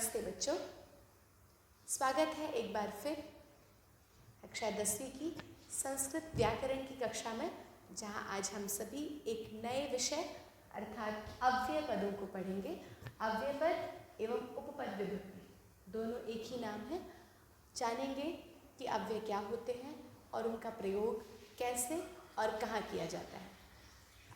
नमस्ते बच्चों, स्वागत है एक बार फिर कक्षा 10वीं की संस्कृत व्याकरण की कक्षा में, जहां आज हम सभी एक नए विषय अर्थात अव्यय पदों को पढ़ेंगे। अव्यय पद एवं उपपद विभक्ति दोनों एक ही नाम है। जानेंगे कि अव्यय क्या होते हैं और उनका प्रयोग कैसे और कहाँ किया जाता है।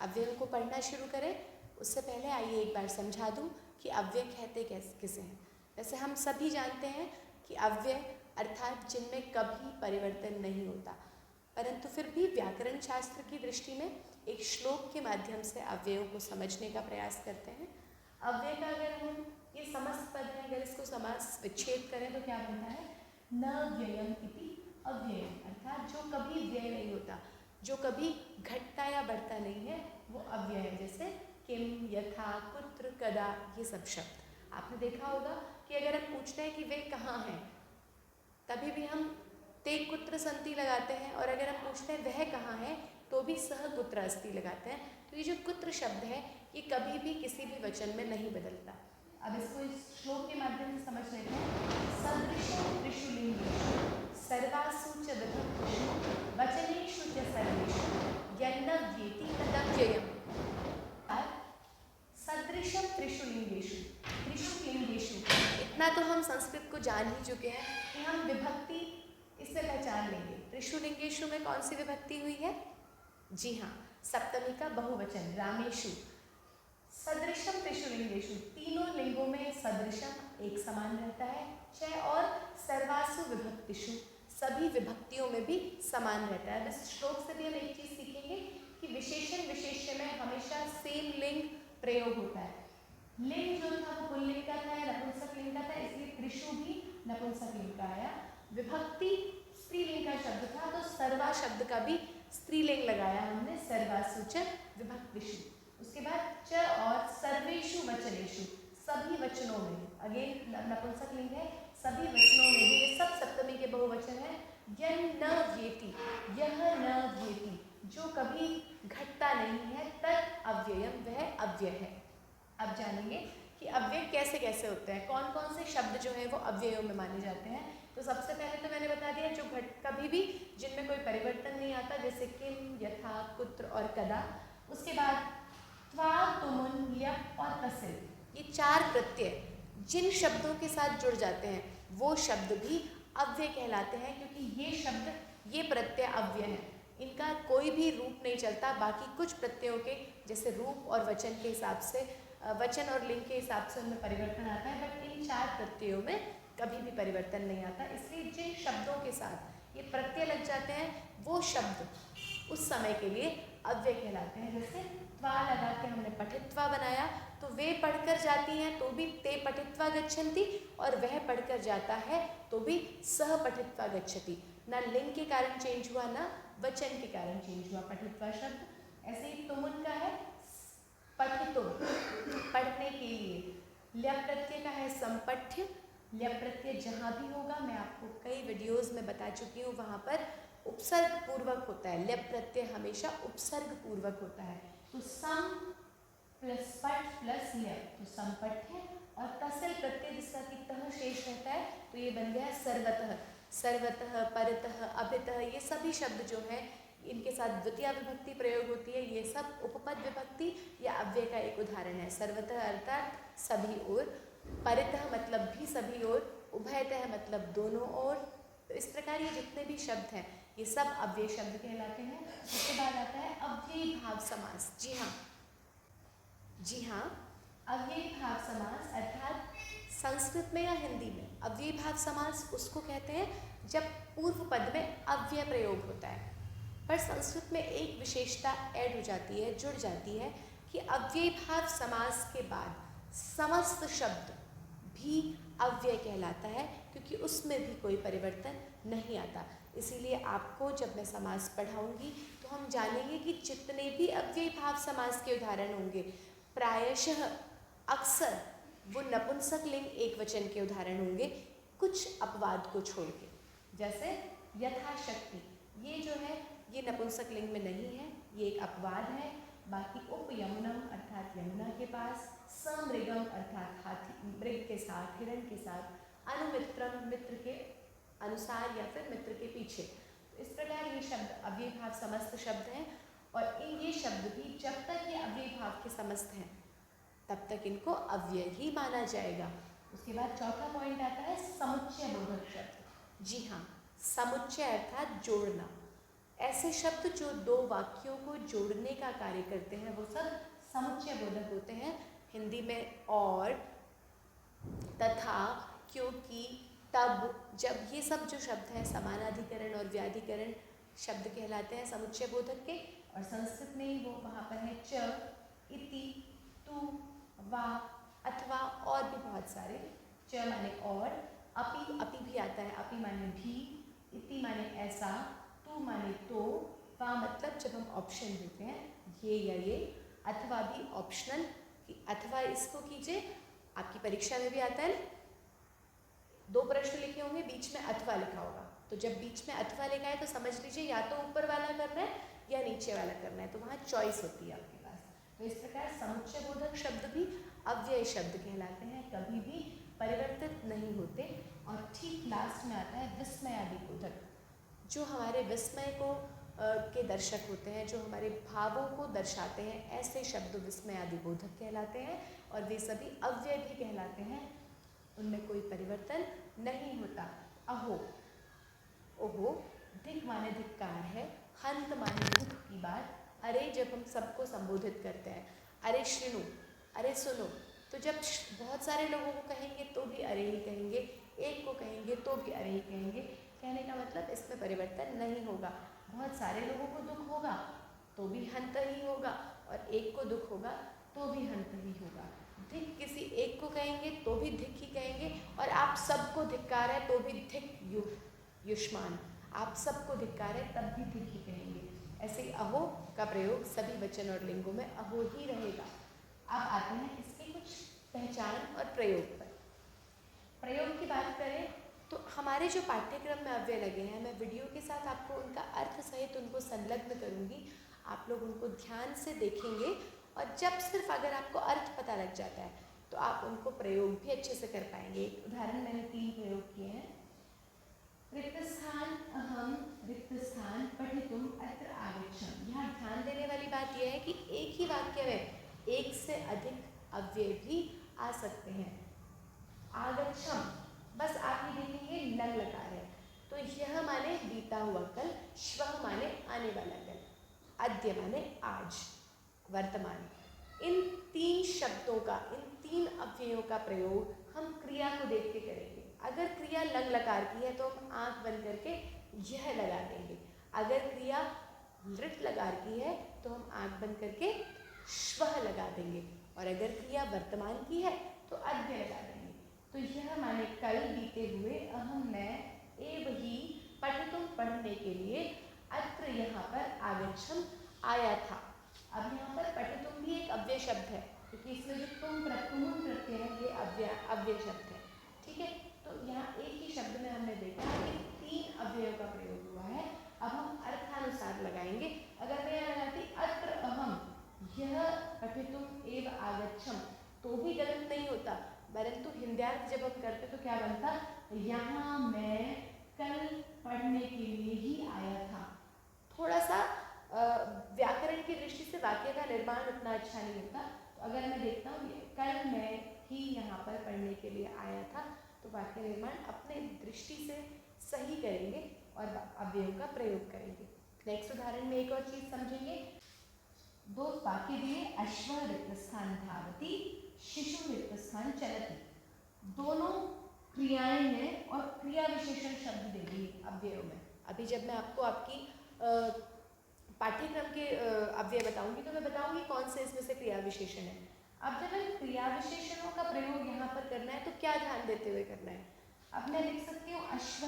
अव्ययों को पढ़ना शुरू करें उससे पहले आइए एक बार समझा दूं कि अव्यय कहते किसे हैं। वैसे हम सभी जानते हैं कि अव्यय अर्थात जिनमें कभी परिवर्तन नहीं होता, परंतु फिर भी व्याकरण शास्त्र की दृष्टि में एक श्लोक के माध्यम से अव्ययों को समझने का प्रयास करते हैं। अव्यय का अगर हम ये समस्त पद है, अगर इसको समास विच्छेद करें तो क्या बनता है? न व्ययम इति अव्ययम, अर्थात जो कभी व्यय नहीं होता, जो कभी घटता या बढ़ता नहीं है, वो अव्यय है। जैसे किम, यथा, कुत्र, कदा, ये सब शब्द आपने देखा होगा कि अगर हम पूछते हैं कि वे कहाँ हैं, तभी भी हम ते कुत्र संति लगाते हैं, और अगर हम पूछते हैं वह कहाँ है तो भी सह कुत्र अस्ति लगाते हैं। तो ये जो कुत्र शब्द है ये कभी भी किसी भी वचन में नहीं बदलता। अब इसको इस श्लोक के माध्यम से समझ लेते हैं। सदृशं त्रिषु लिंगेषु सर्वासु च विभक्तिषु वचनेषु च सर्वेषु यन्न व्येति तदव्ययम्। सदृशं त्रिषु लिंगेषु, त्रिषु लिंगेषु, इतना तो हम संस्कृत को जान ही चुके हैं कि हम विभक्ति इससे पहचान लेंगे। त्रिषु लिंगेषु में कौन सी विभक्ति हुई है? जी हाँ, सप्तमी का बहुवचन रामेषु। सदृशम त्रिषु लिंगेषु, तीनों लिंगों में सदृशम एक समान रहता है। च और सर्वासु विभक्तिषु, सभी विभक्तियों में भी समान रहता है। इस श्लोक से भी हम एक चीज सीखेंगे कि विशेषण विशेष्य में हमेशा सेम लिंग प्रयोग होता है। लिंग जो था वो पुल्लिंग का था या नपुंसक लिंग का था, इसलिए त्रिषु भी नपुंसक लिंग का आया। विभक्ति स्त्रीलिंग का शब्द था तो सर्वा शब्द का भी स्त्रीलिंग लगाया हमने, सर्वासु च विभक्तिषु। उसके बाद च और सर्वेषु वचनेषु, सभी वचनों में, अगेन नपुंसक लिंग है, सभी वचनों में भी, ये सब सप्तमी के बहुवचन है। यह न व्येति, यह न व्येति, जो कभी घटता नहीं है, तद अव्ययम, वह अव्यय है। अब जानेंगे कि अव्यय कैसे कैसे होते हैं, कौन कौन से शब्द जो है वो अव्ययों में माने जाते हैं। तो सबसे पहले तो मैंने बता दिया जो कभी भी जिनमें कोई परिवर्तन नहीं आता, जैसे किम, यथा, कुत्र और कदा। उसके बाद त्वा, तुमुन, ल्यप और तसिल, ये चार प्रत्यय जिन शब्दों के साथ जुड़ जाते हैं वो शब्द भी अव्यय कहलाते हैं, क्योंकि ये शब्द, ये प्रत्यय अव्यय हैं। इनका कोई भी रूप नहीं चलता। बाकी कुछ प्रत्ययों के जैसे रूप और वचन के हिसाब से, वचन और लिंग के हिसाब से उनमें परिवर्तन आता है, बट इन चार प्रत्ययों में कभी भी परिवर्तन नहीं आता। इसलिए जिन शब्दों के साथ ये प्रत्यय लग जाते हैं वो शब्द उस समय के लिए अव्यय कहलाते हैं। जैसे त्वा लगा के हमने पठित्वा बनाया, तो वे पढ़कर जाती हैं तो भी ते पठित्वा गच्छन्ति, और वह पढ़कर जाता है तो भी सह पठित्वा गच्छति। ना लिंग के कारण चेंज हुआ, ना वचन के कारण चेंज हुआ पठित्वा शब्द। ऐसे ही तुमुन का है पठितो, पढ़ने के लिए। ल्यप प्रत्यय का है संपठ्य, ल्यप प्रत्यय जहाँ भी होगा, मैं आपको कई वीडियोस में बता चुकी हूँ, वहाँ पर उपसर्ग पूर्वक होता है। ल्यप प्रत्यय हमेशा उपसर्ग पूर्वक होता है। तो सम प्लस पठ प्लस ल्यप, तो संपठ्य। और तसिल प्रत्यय जिसका कि तह शेष रहता है, तो ये बन गया सर्वतः। सर्वतः, परतः, अभितः, ये सभी शब्द जो हैं इनके साथ द्वितीय विभक्ति प्रयोग होती है। ये सब उपपद विभक्ति या अव्यय का एक उदाहरण है। सर्वतः अर्थात सभी ओर, परितः मतलब भी सभी ओर, उभयतः मतलब दोनों ओर। तो इस प्रकार ये जितने भी शब्द हैं ये सब अव्यय शब्द कहलाते हैं। उसके बाद आता है अव्ययी भाव समास। जी हाँ, अव्ययी भाव समास अर्थात संस्कृत में या हिंदी में अव्ययी भाव समास उसको कहते हैं जब पूर्व पद में अव्यय प्रयोग होता है। पर संस्कृत में एक विशेषता ऐड हो जाती है, जुड़ जाती है, कि अव्ययी भाव समास के बाद समस्त शब्द भी अव्यय कहलाता है, क्योंकि उसमें भी कोई परिवर्तन नहीं आता। इसीलिए आपको जब मैं समास पढ़ाऊंगी तो हम जानेंगे कि जितने भी अव्ययी भाव समास के उदाहरण होंगे, प्रायशः अक्सर वो नपुंसक लिंग एक वचन के उदाहरण होंगे, कुछ अपवाद को छोड़ के। जैसे यथाशक्ति, ये जो है ये नपुंसक लिंग में नहीं है, ये एक अपवाद है। बाकी उप यमुनम अर्थात यमुना के पास, समृगम अर्थात हाथी मृग के साथ, हिरण के साथ, अनुमित्रम मित्र के अनुसार या फिर मित्र के पीछे। इस प्रकार ये शब्द अव्यय भाव समस्त शब्द हैं और ये शब्द भी जब तक ये अव्यय भाव के समस्त हैं तब तक इनको अव्यय ही माना जाएगा। उसके बाद चौथा पॉइंट आता है समुच्चय बोधक शब्द। जी हाँ, समुच्चय अर्थात जोड़ना। ऐसे शब्द जो दो वाक्यों को जोड़ने का कार्य करते हैं वो सब समुच्चय बोधक होते हैं। हिंदी में और, तथा, क्योंकि, तब, जब, ये सब जो शब्द हैं समानाधिकरण और व्याधिकरण शब्द कहलाते हैं समुच्चय बोधक के। और संस्कृत में ही वो वहाँ पर है च, इति, तु, वा, अथवा और भी बहुत सारे। च माने और, अपि, अपि भी आता है, अपि माने भी, इति माने ऐसा, तु माने तो, वा मतलब जब हम ऑप्शन देते हैं ये या ये, अथवा भी ऑप्शनल, अथवा इसको कीजिए, आपकी परीक्षा में भी आता है ना, 2 प्रश्न लिखे होंगे, बीच में अथवा लिखा होगा, तो जब बीच में अथवा लिखा है तो समझ लीजिए या तो ऊपर वाला करना है या नीचे वाला करना है, तो वहाँ चॉइस होती है आपके पास। तो इस प्रकार समुच्चय बोधक शब्द भी अव्यय शब्द कहलाते हैं, कभी भी परिवर्तित नहीं होते। और ठीक लास्ट में आता है विस्मयादि बोधक, जो हमारे विस्मय को के दर्शक होते हैं, जो हमारे भावों को दर्शाते हैं, ऐसे शब्द विस्मयादि बोधक कहलाते हैं और वे सभी अव्यय भी कहलाते हैं, उनमें कोई परिवर्तन नहीं होता। अहो, ओहो, धिक माने धिक्कार है, हंत माने दुख की बात। अरे जब हम सबको संबोधित करते हैं, अरे श्रीनु, अरे सुनो, तो जब बहुत सारे लोगों को कहेंगे तो भी अरे ही कहेंगे, एक को कहेंगे तो भी अरे ही कहेंगे। कहने का मतलब इसमें परिवर्तन नहीं होगा। बहुत सारे लोगों को दुख होगा तो भी हंत ही होगा और एक को दुख होगा तो भी हंत ही होगा। धिक किसी एक को कहेंगे तो भी धिक ही कहेंगे और आप सबको धिक्कार है तो भी धिक युष्मान, आप सबको धिक्कार है तब भी धिक ही कहेंगे। ऐसे ही अहो का प्रयोग सभी वचन और लिंगों में अहो ही रहेगा। अब आते हैं इसके कुछ पहचान और प्रयोग पर। प्रयोग की बात करें तो हमारे जो पाठ्यक्रम में अव्यय लगे हैं, मैं वीडियो के साथ आपको उनका अर्थ सहित उनको संलग्न करूँगी, आप लोग उनको ध्यान से देखेंगे और जब सिर्फ अगर आपको अर्थ पता लग जाता है तो आप उनको प्रयोग भी अच्छे से कर पाएंगे। एक उदाहरण मैंने 3 प्रयोग किए हैं। रिक्त स्थान अहम, रिक्त स्थान पठितुम अत्र आगच्छम। यहाँ ध्यान देने वाली बात यह है कि एक ही वाक्य में एक से अधिक अव्यय भी आ सकते हैं। आगच्छम, बस आप ये देखेंगे लंग लकार है, तो यह माने बीता हुआ कल, श्वः माने आने वाला कल, अद्य माने आज, वर्तमान। इन 3 शब्दों का, इन 3 अव्ययों का प्रयोग हम क्रिया को देख के करेंगे। अगर क्रिया लंग लकार की है तो हम आंख बंद करके यह लगा देंगे। अगर क्रिया लृट लकार की है तो हम आंख बंद करके श्वः लगा देंगे। और अगर क्रिया वर्तमान की है तो अद्य लगा देंगे। तो यह माने कल बीते हुए, अहम मैं, एव ही, पठितुम पढ़ने के लिए, अत्र यहाँ पर, आगच्छम आया था। अब यहाँ पर पठितुम भी एक अव्यय शब्द है क्योंकि इसमें जो तुम प्रत्यय है ये अव्यय शब्द है, ठीक है। तो यहाँ एक ही शब्द में हमने देखा कि 3 अव्ययों का प्रयोग हुआ है। अब हम अर्थानुसार लगाएंगे। अगर मैं यहाँ लगाती अत्र अहम, यह पठितुम एव आगच्छम, तो भी गलत नहीं होता, परंतु हिंद्यार्थ जब हम करते तो क्या बनता, यहाँ मैं कल पढ़ने के लिए ही आया था। थोड़ा सा व्याकरण की दृष्टि से वाक्य का निर्माण उतना अच्छा नहीं होता। तो अगर मैं देखता हूँ कल मैं ही यहाँ पर पढ़ने के लिए आया था, तो वाक्य निर्माण अपने दृष्टि से सही करेंगे और अव्ययों का प्रयोग करेंगे। नेक्स्ट उदाहरण में एक और चीज समझेंगे। 2 वाक्य दिए, अश्व रिक्त स्थान धावती, शिशु रिक्त स्थान चलती। दोनों क्रियाएं हैं और क्रिया विशेषण शब्द दे दिए अव्ययों में। अभी जब मैं आपको आपकी पाठ्यक्रम के अव्यय बताऊंगी तो मैं बताऊंगी कौन से इसमें से क्रिया विशेषण है। अब जब इन क्रिया विशेषणों का प्रयोग यहाँ पर करना है तो क्या ध्यान देते हुए करना है। अब मैं लिख सकती हूँ अश्व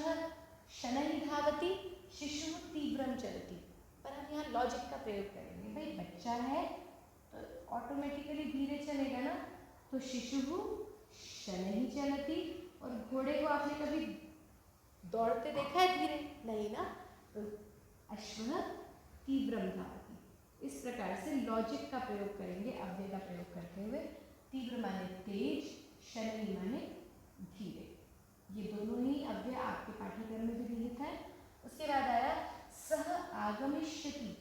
शनैः धावति, शिशु तीव्रम चलति, पर हम यहाँ लॉजिक का प्रयोग करेंगे। भाई बच्चा है तो ऑटोमेटिकली धीरे चलेगा ना, तो शिशु शनैः चलति। और घोड़े को आपने कभी दौड़ते देखा है धीरे? नहीं ना, तो अश्व तीव्रम धावति। इस प्रकार से लॉजिक का प्रयोग करेंगे अव्यय का प्रयोग करते हुए। तीव्र माने तेज, शनि माने धीरे। ये दोनों ही अव्यय आपके पाठ्यक्रम में भी निहित है। उसके बाद आया सह आगमिष्यति।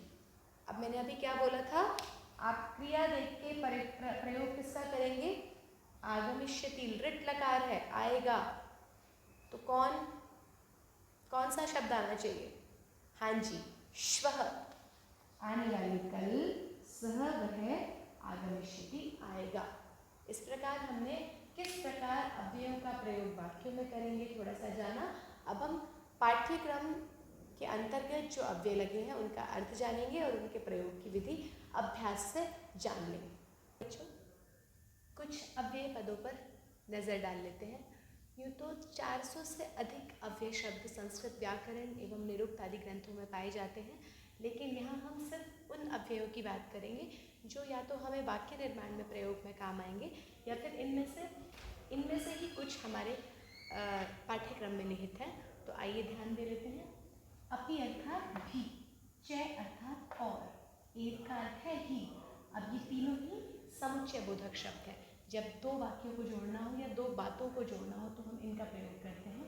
अब मैंने अभी क्या बोला था, आप क्रिया देख के प्रयोग किसका करेंगे, आगमिष्यति लृट लकार है, आएगा, तो कौन सा शब्द आना चाहिए, हाँ जी, श्वः, आने वाले कल, सह वह, आगमिष्यति आएगा। इस प्रकार हमने किस प्रकार अव्ययों का प्रयोग वाक्यों में करेंगे थोड़ा सा जाना। अब हम पाठ्यक्रम के अंतर्गत जो अव्यय लगे हैं उनका अर्थ जानेंगे और उनके प्रयोग की विधि अभ्यास से जान लेंगे। कुछ अव्यय पदों पर नज़र डाल लेते हैं। यूँ तो 400 से अधिक अव्यय शब्द संस्कृत व्याकरण एवं निरुक्त आदि ग्रंथों में पाए जाते हैं, लेकिन यहाँ हम सिर्फ उन अव्ययों की बात करेंगे जो या तो हमें वाक्य निर्माण में प्रयोग में काम आएंगे या फिर इनमें से ही कुछ हमारे पाठ्यक्रम में निहित है। तो आइए ध्यान दे लेते हैं। अपि अर्थात भी, चय अर्थात और, एव का अर्थ है ही। अब ये तीनों ही समुच्चय बोधक शब्द है। जब दो वाक्यों को जोड़ना हो या दो बातों को जोड़ना हो तो हम इनका प्रयोग करते हैं।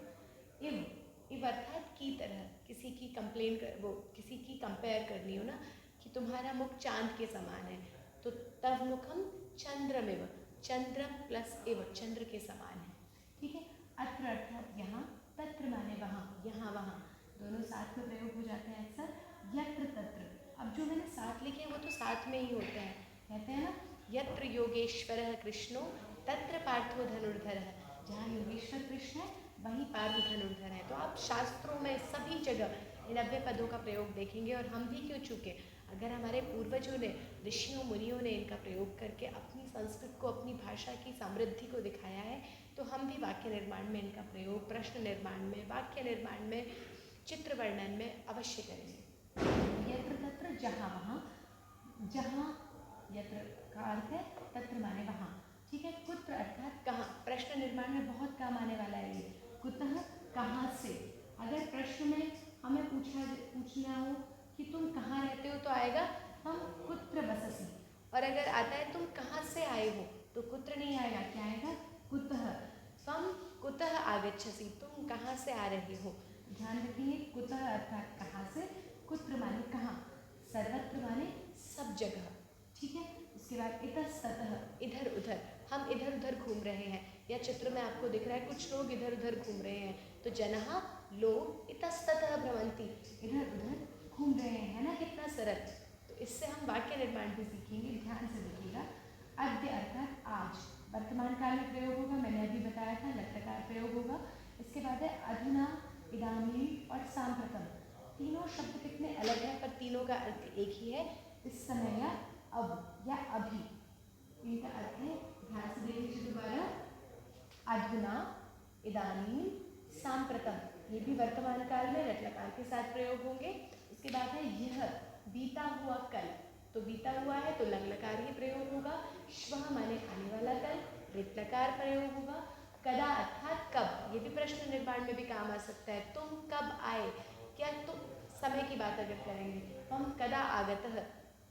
इव अर्थात की तरह, किसी की किसी की कंपेयर करनी हो ना कि तुम्हारा मुख चांद के समान है, तो तव मुखम चंद्रमिव, चंद्र प्लस इव, चंद्र के समान है। ठीक है। अत्र अर्थात यहाँ, तत्र माने वहाँ, यहाँ वहाँ, दोनों साथ में प्रयोग हो जाते हैं अक्सर। यत्र तत्र, अब जो मैंने साथ लिखे हैं वो तो साथ में ही होते हैं, कहते हैं ना यत्र योगेश्वरः कृष्णो तत्र पार्थो धनुर्धरः, जहाँ योगेश्वर कृष्ण है वहीं पार्थ धनुर्धर है। तो आप शास्त्रों में सभी जगह इन अव्यय पदों का प्रयोग देखेंगे। और हम भी क्यों चूके, अगर हमारे पूर्वजों ने, ऋषियों मुनियों ने इनका प्रयोग करके अपनी संस्कृत को, अपनी भाषा की समृद्धि को दिखाया है, तो हम भी वाक्य निर्माण में इनका प्रयोग, प्रश्न निर्माण में, वाक्य निर्माण में, चित्र वर्णन में अवश्य करेंगे। यत्र तत्र, जहाँ वहाँ, जहाँ यत्र का अर्थ है तत्र माने वहाँ। ठीक है। कुत्र अर्थात कहाँ, प्रश्न निर्माण में बहुत काम आने वाला है ये। कुतः, कहाँ से। अगर प्रश्न में हमें पूछना हो कि तुम कहाँ रहते हो तो आएगा हम कुत्र बससि, और अगर आता है तुम कहाँ से आए हो तो कुत्र नहीं आएगा, क्या आएगा, कुतः। त्वं कुतः आगच्छसि, तुम कहाँ से आ रहे हो। ध्यान रखिए, कुतः अर्थात कहाँ से, कुत्र माने कहाँ, सर्वत्र माने सब जगह। ठीक है। उसके बाद इतस्ततः, इधर उधर, हम इधर उधर घूम रहे हैं, या चित्र में आपको दिख रहा है कुछ लोग इधर उधर घूम रहे हैं, तो जनः लोग इतस्ततः भ्रमन्ति, इधर उधर घूम रहे हैं, है ना, कितना सरल। तो इससे हम वाक्य निर्माण भी सीखेंगे, ध्यान से देखिएगा। अद्य अर्थात आज, वर्तमान काल में प्रयोग होगा, मैंने अभी बताया था, लट्लकार प्रयोग होगा। इसके बाद है अधुना, इदानीं और सांप्रतम। तीनों शब्द कितने अलग हैं पर तीनों का अर्थ एक ही है, इस समय या अब या अभी, इनका अर्थ है। ध्यान से देख लीजिए दोबारा, अधुना, इदानीं, सांप्रतम, ये भी वर्तमान काल में लट्लकार के साथ प्रयोग होंगे। उसके बाद है यह, बीता हुआ कल, तो बीता हुआ है तो लंगलकार ही प्रयोग होगा। श्वः माने आने वाला कल, लट्लकार प्रयोग होगा। कदा अर्थात कब, ये भी प्रश्न निर्माण में भी काम आ सकता है। तुम कब आए, क्या तुम समय की बात अगर करेंगे, हम कदा आगतः,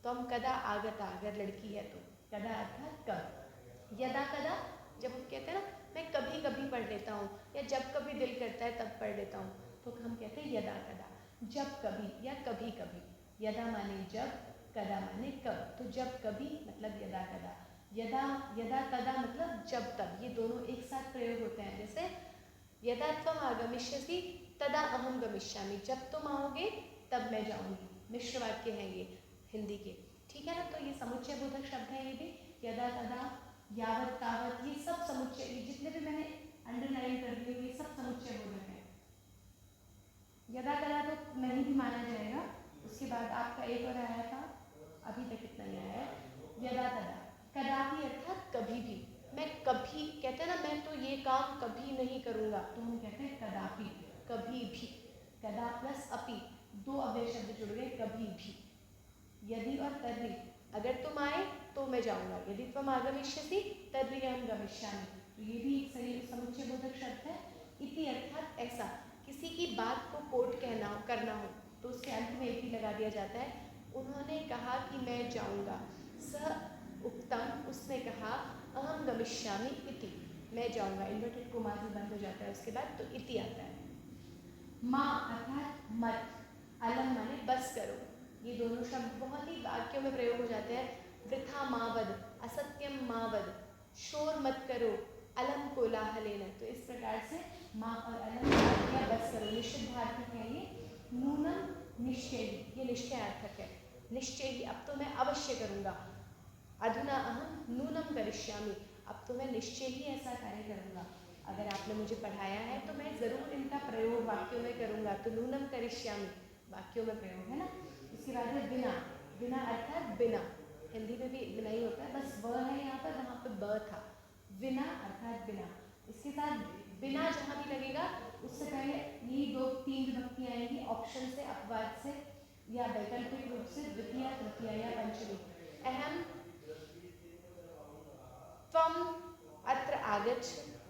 तुम कदा आगता, अगर लड़की है तो कदा अर्थात कब। यदा कदा, जब हम कहते हैं ना मैं कभी कभी पढ़ लेता हूँ, या जब कभी दिल करता है तब पढ़ लेता हूँ, तो हम कहते हैं यदा कदा, जब कभी या कभी कभी। यदा माने जब, कदा माने कब, तो जब कभी मतलब यदा कदा। यदा तदा मतलब जब तब, ये दोनों एक साथ प्रयोग होते हैं। जैसे यदा त्वम आगमिष्यसि तदा अहम गमिष्यामि, जब तुम आओगे तब मैं जाऊँगी। मिश्र वाक्य हैं ये हिंदी के, ठीक है ना। तो ये समुच्चय बोधक शब्द है, ये भी यदा तदा, यावत तावत, ये सब समुच्चय, ये जितने भी मैंने अंडरलाइन कर दिए ये सब समुच्चय बोधक है। यदा कदा तो नहीं भी माना जाएगा। उसके बाद आपका एक और आया था, अभी तक इतना ही आया है, यदा तदा। कदापि अर्थात कभी भी, मैं कभी, कहते हैं ना मैं तो ये काम कभी नहीं करूँगा, तो हम कहते हैं कदापि, कभी भी। कदा प्लस अपि, दो अव्यय शब्द जुड़ गए, कभी भी। यदि और तर्हि, अगर तुम आए तो मैं जाऊँगा, यदि तुम आगमिष्यसि तर्हि अहं गमिष्यामि, तो ये भी एक सही समुच्चय बोधक शब्द है। इति अर्थात ऐसा, किसी की बात को कोट करना हो तो उसके अंत में इति लगा दिया जाता है। उन्होंने कहा कि मैं जाऊँगा। स उक्तम, उसने कहा, अहम गमिष्यामि इति, मैं जाऊँगा। इन्वर्टेड कोमा भी बंद हो जाता है उसके बाद, तो इति आता है। माँ अर्थात मत, अलम माने बस करो। ये दोनों शब्द बहुत ही वाक्यों में प्रयोग हो जाते हैं। वृथा माँ वद, असत्यम माँ वद, शोर मत करो, अलम कोलाहलेन। तो इस प्रकार से माँ और अलम या बस करो निषिद्धार्थक है ये। नूनम निश्चयी, ये निश्चयार्थक है। निश्चयी, अब तो मैं अवश्य करूँगा। अधुना अहम नूनम करिष्यामि, अब तो मैं निश्चय ही ऐसा कार्य करूँगा। अगर आपने मुझे पढ़ाया है तो मैं ज़रूर इनका प्रयोग वाक्यों में करूँगा। तो नूनम करिष्यामि वाक्यों में प्रयोग है ना। इसके बाद है बिना, बिना अर्थात बिना, हिंदी में भी बिना ही होता है, बस व है यहाँ पर, वहाँ पर ब था। बिना अर्थात बिना। इसके साथ बिना जहाँ भी लगेगा उससे पहले ये तीन विभक्ति आएंगी ऑप्शन से, अपवाद से या वैकल्पिक रूप से, द्वितीय, तृतीय या पंचमी। अहम त्वम अत्र आगच्छ,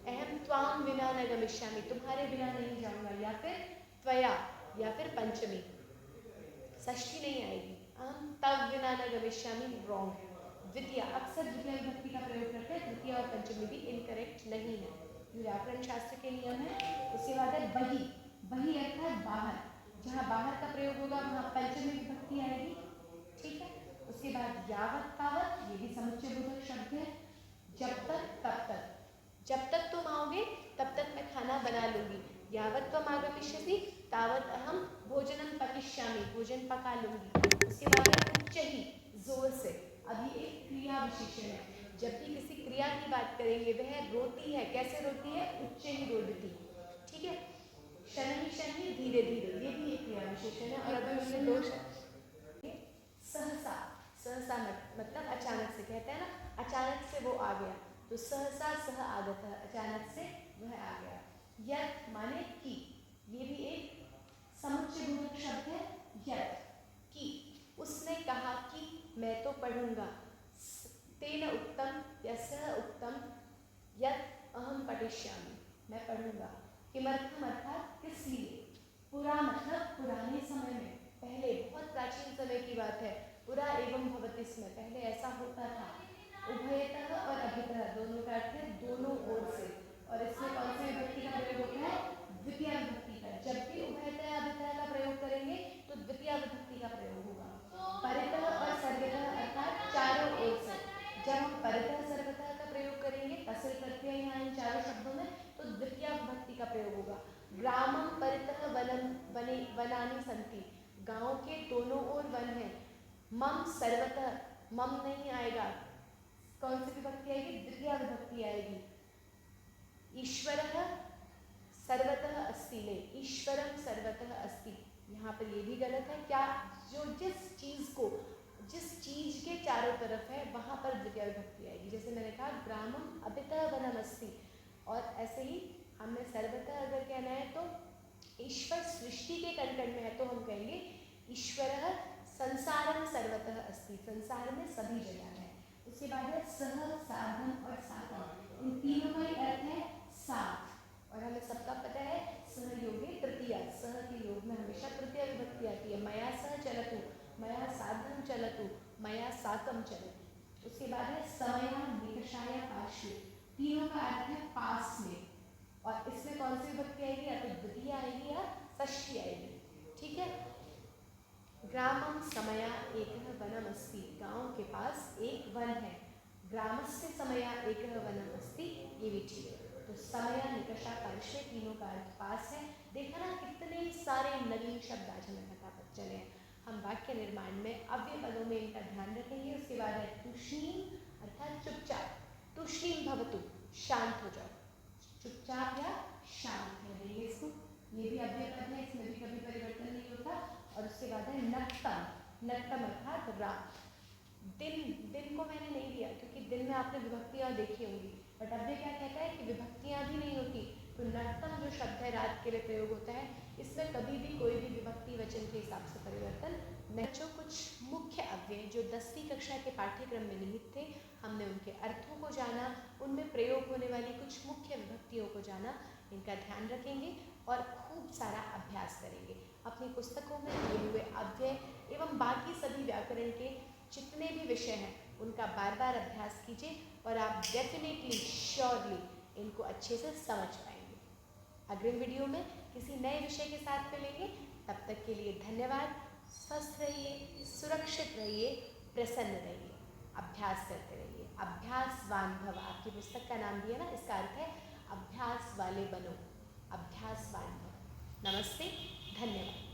अहम त्वाम विना न गमिष्यामि, तुम्हारे बिना नहीं जाऊंगा, या फिर त्वया, या फिर पंचमी, षष्ठी नहीं आएगी। अहम तव विना न गमिष्यामि, रॉन्ग। द्वितीय, अक्सर द्वितीय विभक्ति का प्रयोग करते हैं, तृतीय और पंचमी भी इनकरेक्ट नहीं है, व्याकरण शास्त्र के नियम है। उसके बाद है बही, बही अर्थात बाहर, जहाँ बाहर का प्रयोग होगा वहाँ पंचमी विभक्ति आएगी, ठीक है। उसके बाद यावत तावत, ये भी समुच्चय बोधक शब्द है। जब तक तब तक, जब तक तुम आओगे तब तक मैं खाना बना लूँगी। यावत त्वम आगमिष्यसि तावत अहम भोजनम पकिष्यामि, भोजन पका लूँगी। उसके बाद उच्च ही, जोर से, अभी एक क्रिया विशेषण है। जब भी किसी क्रिया की बात करेंगे वह रोती है, कैसे रोती है, उच्च ही रोती, ठीक है। शनि शनि, धीरे धीरे, ये भी एक क्रिया विशेषण है। और अभी उसने दो सहसा, सहसा मतलब अचानक से, कहते हैं ना अचानक से वो आ गया, तो सहसा सह आगत, अचानक से वह आ गया। यत् माने कि, ये भी एक समुच्चय बोधक शब्द है। यत् कि, उसने कहा कि मैं तो पढ़ूंगा। तेन उत्तम या सह उत्तम यत् अहम पठिष्यामि, मैं पढ़ूंगा। किमर्थम अर्थात किस लिए। पुरा मतलब पुराने समय में, पहले बहुत प्राचीन समय की बात है। पुरा एवं भवति स्म, पहले ऐसा होता था। उभयतः और अभितः दोनों का अर्थ है दोनों ओर से। और इसमें कौन सी विभक्ति का प्रयोग होता है, द्वितीय विभक्ति का। जब भी उभयतः अभितः का प्रयोग करेंगे तो द्वितीय विभक्ति का प्रयोग होगा। परितः और सर्वतः अर्थात चारों ओर से। जब हम परितः सर्वतः का प्रयोग करेंगे तस्य प्रत्यय यहाँ इन चारों शब्दों में, तो द्वितीय विभक्ति का प्रयोग होगा। ग्रामम परितः वनम वने वनानि सन्ति, गांव के दोनों ओर वन है। मम सर्वतः, मम नहीं आएगा, कौन सी विभक्ति आएगी, द्वितीय विभक्ति आएगी। ईश्वरः सर्वतः अस्ति, नहीं, ईश्वरम सर्वतः अस्ति, यहाँ पर ये भी गलत है। क्या, जो जिस चीज़ को, जिस चीज़ के चारों तरफ है वहाँ पर द्वितीय विभक्ति आएगी। जैसे मैंने कहा ग्रामम अपितः वनम अस्ति, और ऐसे ही हमें सर्वतः अगर कहना है तो ईश्वर सृष्टि के कण में है तो हम कहेंगे ईश्वरः संसारम सर्वतः अस्ति, संसार में सभी जगह है। उसके बाद है सह, साधन और साधन, इन तीनों का ही अर्थ है साथ। और हमें सबका पता है सहयोगी तृतीय, सह के योग में हमेशा तृतीय विभक्ति आती है। मया सह चलतु, मया साधन चलतु, मया साकम चलतु। उसके बाद है समया, निकषाय, पार्श्वे, तीनों का अर्थ है पास में। और इसमें कौन सी विभक्ति आएगी, या तो द्वितीय आएगी या षष्ठी आएगी, ठीक है। ग्रामम समया एकः वनमस्ति, गांव के पास एक वन है। ग्रामस्य समया एकः वनमस्ति, ये भी ठीक है। तो समया, निकषा, पार्श्वे तीनों का अर्थ पास है। देखा ना कितने सारे नवीन शब्द आज हमें फटाफट चले हैं। हम वाक्य निर्माण में अव्यय पदों में इनका ध्यान रखेंगे। उसके बाद है तुष्णीम अर्थात चुपचाप, तुष्णीम भवतु, शांत हो जाओ, चुपचाप या शांत है देंगे इसको। ये भी अव्यय पद है, इसमें भी कभी परिवर्तन नहीं होता। और उसके बाद है नक्तम, नक्तम अर्थात रात। दिन, दिन को मैंने नहीं लिया क्योंकि दिन में आपने विभक्तियाँ देखी होंगी, बट अव्यय क्या कहता है कि विभक्तियाँ भी नहीं होती। तो नक्तम जो शब्द है रात के लिए प्रयोग होता है, इसमें कभी भी कोई भी विभक्ति वचन के हिसाब से परिवर्तन नहीं। जो कुछ मुख्य अव्यय जो 10वीं कक्षा के पाठ्यक्रम में निहित थे, हमने उनके अर्थों को जाना, उनमें प्रयोग होने वाली कुछ मुख्य विभक्तियों को जाना। इनका ध्यान रखेंगे और खूब सारा अभ्यास करेंगे। अपनी पुस्तकों में दिए हुए अव्यय एवं बाकी सभी व्याकरण के जितने भी विषय हैं उनका बार बार अभ्यास कीजिए और आप डेफिनेटली श्योरली इनको अच्छे से समझ पाएंगे। अग्रिम वीडियो में किसी नए विषय के साथ मिलेंगे। तब तक के लिए धन्यवाद। स्वस्थ रहिए, सुरक्षित रहिए, प्रसन्न रहिए, अभ्यास करते रहिए। अभ्यासवान भव, आपकी पुस्तक का नाम भी है ना, इसका अर्थ है अभ्यास वाले बनो, अभ्यासवान भव। नमस्ते, धन्यवाद।